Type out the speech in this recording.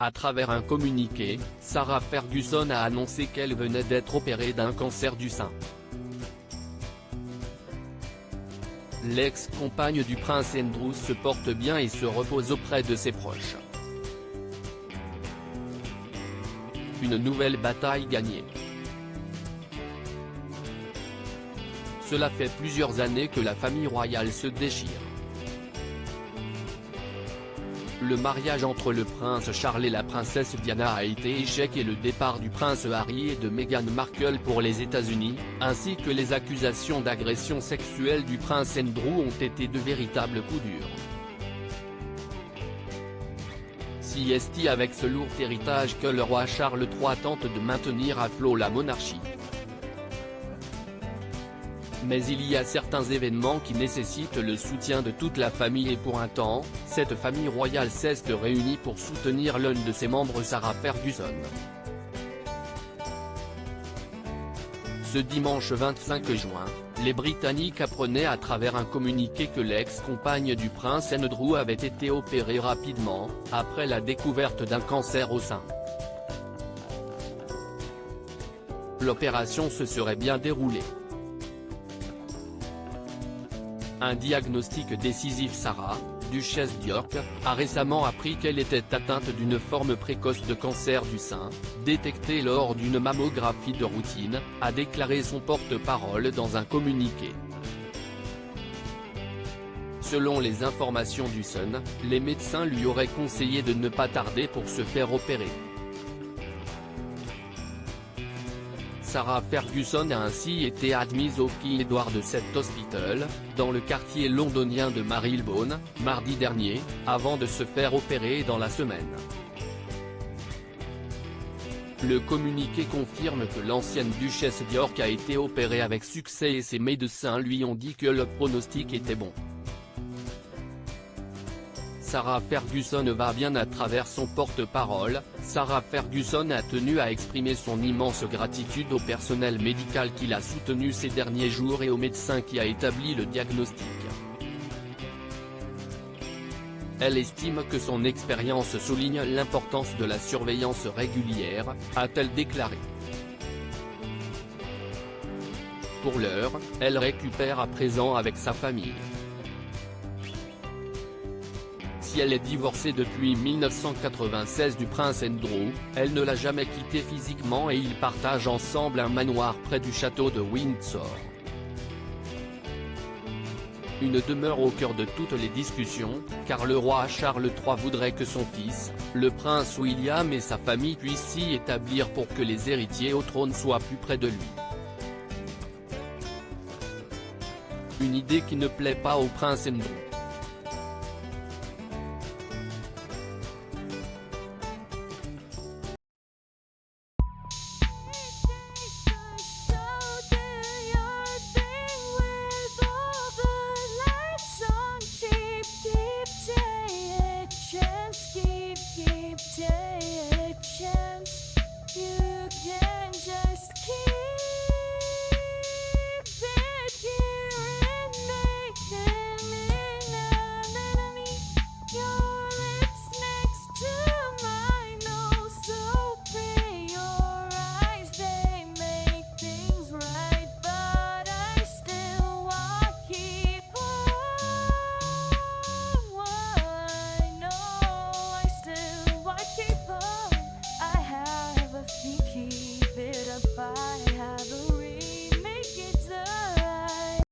À travers un communiqué, Sarah Ferguson a annoncé qu'elle venait d'être opérée d'un cancer du sein. L'ex-compagne du prince Andrew se porte bien et se repose auprès de ses proches. Une nouvelle bataille gagnée. Cela fait plusieurs années que la famille royale se déchire. Le mariage entre le prince Charles et la princesse Diana a été échec et le départ du prince Harry et de Meghan Markle pour les États-Unis, ainsi que les accusations d'agression sexuelle du prince Andrew ont été de véritables coups durs. Si est avec ce lourd héritage que le roi Charles III tente de maintenir à flot la monarchie. Mais il y a certains événements qui nécessitent le soutien de toute la famille et pour un temps, cette famille royale s'est réunie pour soutenir l'un de ses membres, Sarah Ferguson. Ce dimanche 25 juin, les Britanniques apprenaient à travers un communiqué que l'ex-compagne du prince Andrew avait été opérée rapidement, après la découverte d'un cancer au sein. L'opération se serait bien déroulée. Un diagnostic décisif. Sarah, duchesse d'York, a récemment appris qu'elle était atteinte d'une forme précoce de cancer du sein, détectée lors d'une mammographie de routine, a déclaré son porte-parole dans un communiqué. Selon les informations du Sun, les médecins lui auraient conseillé de ne pas tarder pour se faire opérer. Sarah Ferguson a ainsi été admise au King Edward VII Hospital, dans le quartier londonien de Marylebone, mardi dernier, avant de se faire opérer dans la semaine. Le communiqué confirme que l'ancienne duchesse d'York a été opérée avec succès et ses médecins lui ont dit que le pronostic était bon. Sarah Ferguson va bien. À travers son porte-parole, Sarah Ferguson a tenu à exprimer son immense gratitude au personnel médical qui l'a soutenu ces derniers jours et au médecin qui a établi le diagnostic. Elle estime que son expérience souligne l'importance de la surveillance régulière, a-t-elle déclaré. Pour l'heure, elle récupère à présent avec sa famille. Si elle est divorcée depuis 1996 du prince Andrew, elle ne l'a jamais quitté physiquement et ils partagent ensemble un manoir près du château de Windsor. Une demeure au cœur de toutes les discussions, car le roi Charles III voudrait que son fils, le prince William et sa famille puissent s'y établir pour que les héritiers au trône soient plus près de lui. Une idée qui ne plaît pas au prince Andrew. Keep it up.